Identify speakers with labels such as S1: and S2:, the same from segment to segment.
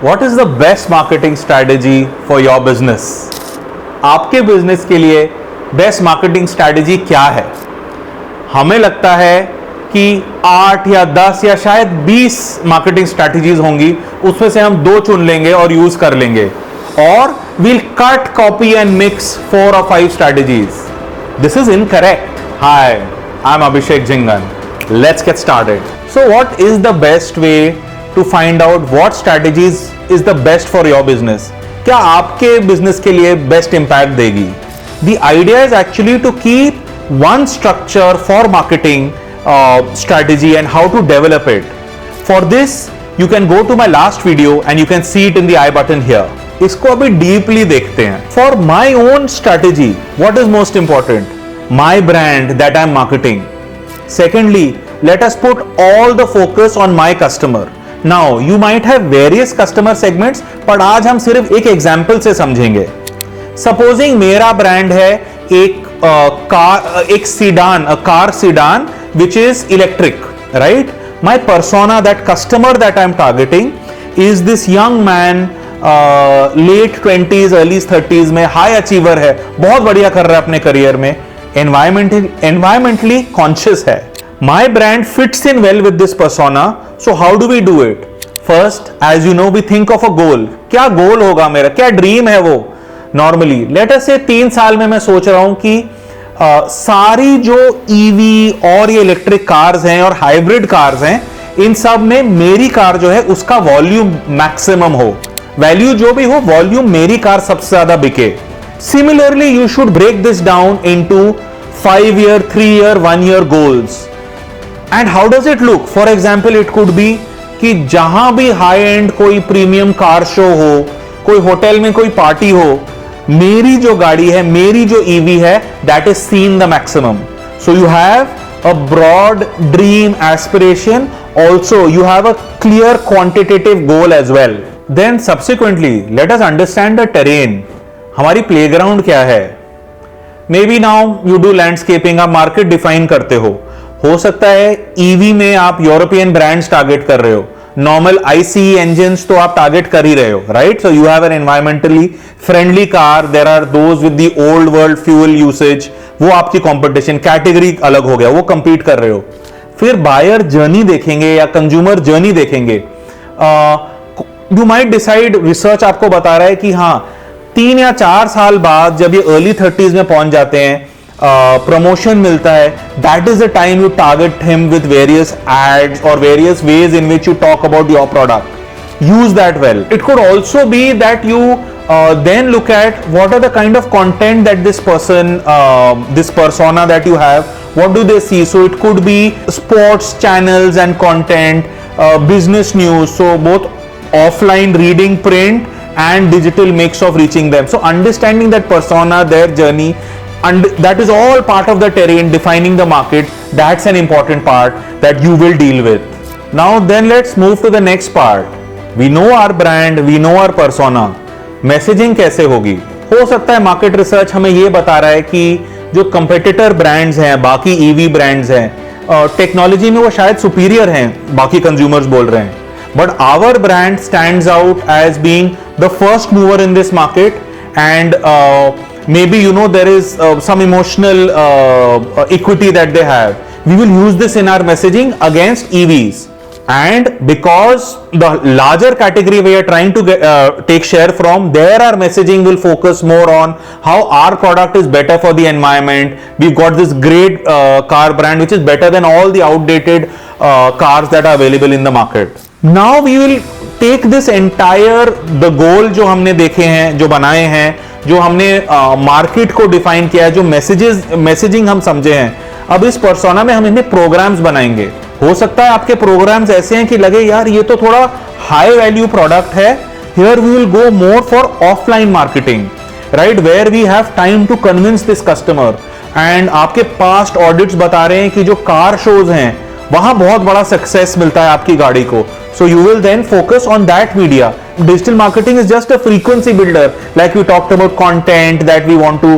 S1: What is the best marketing strategy for your business? आपके business के लिए best marketing strategy क्या है? हमें लगता है कि 8 या 10 या शायद 20 मार्केटिंग स्ट्रैटेजीज होंगी, उसमें से हम 2 चुन लेंगे और यूज कर लेंगे, और we'll cut, copy and mix 4 or 5 strategies. This is incorrect. Hi, I'm Abhishek Jingan. Let's get started. So what is the best way to find out what strategies is the best for your business? क्या आपके business के लिए best impact देगी? The idea is actually to keep one structure for marketing strategy and how to develop it. For this, you can go to my last video and you can see it in the I button here. इसको अभी deeply देखते हैं. For my own strategy, what is most important? My brand that I M marketing. Secondly, let us put all the focus on my customer. Now you might have various customer segments, but आज हम सिर्फ एक example से समझेंगे. Supposing मेरा brand है एक sedan, a car sedan which is electric, right? My persona, that customer that I am targeting is this young man, late 20s early 30s में, हाई अचीवर है, बहुत बढ़िया कर रहा है अपने करियर में, एनवायरमेंटली कॉन्शियस है. My brand fits in well with this persona. So how do we do it? First, as you know, we think of a goal. क्या गोल होगा मेरा, क्या ड्रीम है वो? नॉर्मली लेट अस से 3 साल में मैं सोच रहा हूं कि सारी जो ईवी और ये इलेक्ट्रिक कार्स हैं और हाइब्रिड कार्स हैं, इन सब में मेरी कार जो है उसका वॉल्यूम मैक्सिमम हो, वैल्यू जो भी हो, वॉल्यूम मेरी कार सबसे ज्यादा बिके. Similarly you should break this down into 5 year, 3 year, 1 year goals. And how does it look? For example, it could be कि जहां भी हाई एंड कोई प्रीमियम कार शो हो, कोई होटल में कोई पार्टी हो, मेरी जो गाड़ी है, मेरी जो ईवी है, that is seen the maximum. So you have a broad dream aspiration, also you have a clear quantitative goal as well. Then subsequently, let us understand the terrain. हमारी प्लेग्राउंड क्या है? Maybe now you do landscaping, आप market define करते हो सकता है EV में आप यूरोपियन ब्रांड्स टारगेट कर रहे हो, नॉर्मल ICE इंजन्स तो आप टारगेट कर ही रहे हो, right? So you have an environmentally friendly car, there are those with the old world fuel usage, वो आपकी कंपटीशन कैटेगरी अलग हो गया, वो कंपीट कर रहे हो. फिर बायर जर्नी देखेंगे या कंज्यूमर जर्नी देखेंगे. You might decide, रिसर्च आपको बता रहा है कि हाँ, 3 या 4 साल बाद जब ये अर्ली 30s में पहुंच जाते हैं, प्रमोशन मिलता है, that is the time you target him with various ads और various ways in which you talk about your product. Use that well. It could also be that you then look at what are the kind of content that this persona that you have, what do they see? So it could be sports channels and content, business news, so both offline reading, print and digital mix of reaching them. So understanding that persona, their journey, and that is all part of the terrain, defining the market. That's an important part that you will deal with. Now then let's move to the next part. We know our brand, we know our persona. Messaging कैसे होगी? हो सकता है market research हमें यह बता रहा है कि जो कंपेटिटर ब्रांड्स हैं, बाकी ईवी ब्रांड्स हैं, टेक्नोलॉजी में वो शायद सुपीरियर हैं, बाकी कंज्यूमर्स बोल रहे हैं, but our brand stands out as being the first mover in this market, and maybe there is some emotional equity that they have. We will use this in our messaging against EVs, and because the larger category we are trying to take share from, there our messaging will focus more on how our product is better for the environment. We've got this great car brand which is better than all the outdated cars that are available in the market. Now we will take this entire the goal जो हमने देखे हैं, जो बनाए हैं, जो हमने market को डिफाइन किया है, जो मैसेजिंग हम समझे हैं, अब इस पर्सोना में हम इन्हें प्रोग्राम्स बनाएंगे. हो सकता है आपके प्रोग्राम्स ऐसे हैं कि लगे यार ये तो थोड़ा हाई वैल्यू प्रोडक्ट है. Here we will go more for offline marketing, right, where we have time to convince this customer. And आपके पास्ट ऑडिट्स बता रहे हैं कि जो कार शोज हैं वहां बहुत बड़ा सक्सेस मिलता है आपकी गाड़ी को. So you will then focus on that media. Digital marketing is just a frequency builder, like we talked about content that we want to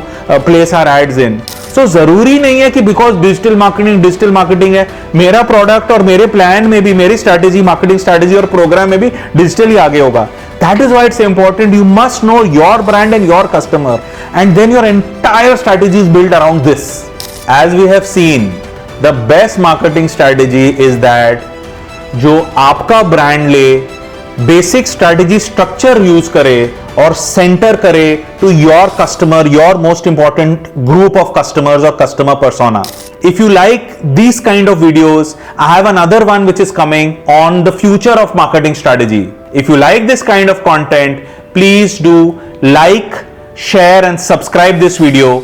S1: place our ads in. So जरूरी नहीं है कि because digital marketing है, मेरा product और मेरे plan में भी, मेरी स्ट्रैटेजी, मार्केटिंग स्ट्रैटेजी और प्रोग्राम में भी डिजिटल ही आगे होगा. That is why it's important. You must know your brand and your customer, and then your entire strategy is built around this. As we have seen, the best marketing strategy is that जो आपका brand ले, basic strategy structure use करे और centre करे to your customer, your most important group of customers और customer persona. If you like these kind of videos, I have another one which is coming on the future of marketing strategy. If you like this kind of content, please do like, share and subscribe this video.